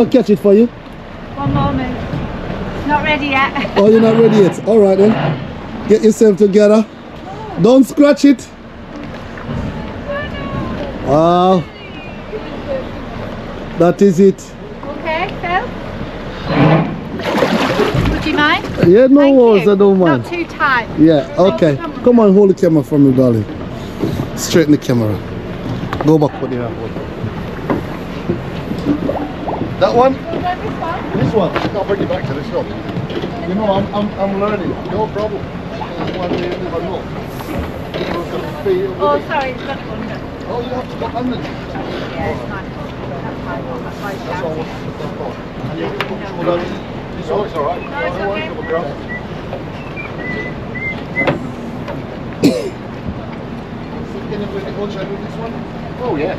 I'll catch it for you. One moment. Not ready yet. Oh, you're not ready yet. All right then. Get yourself together. Don't scratch it. Wow. That is it. Okay, Phil? Would you mind? Yeah, no Thank worries. you. I don't mind. Not too tight. Yeah, okay. Come on, hold the camera for me, darling. Straighten the camera. Go back for the airport. That one? This one? I'll bring you back to this one. You know, I'm learning. No problem. One day, never know. Oh, sorry, it's got it under. Oh, you have to go under. Yeah, it's fine. That's fine. That's why it's That's all. down. That's all. And you can control that. It's all, it's all right. No, it's Don't worry, okay. it'll be all right. Can you play the coach with this one? Oh, yeah.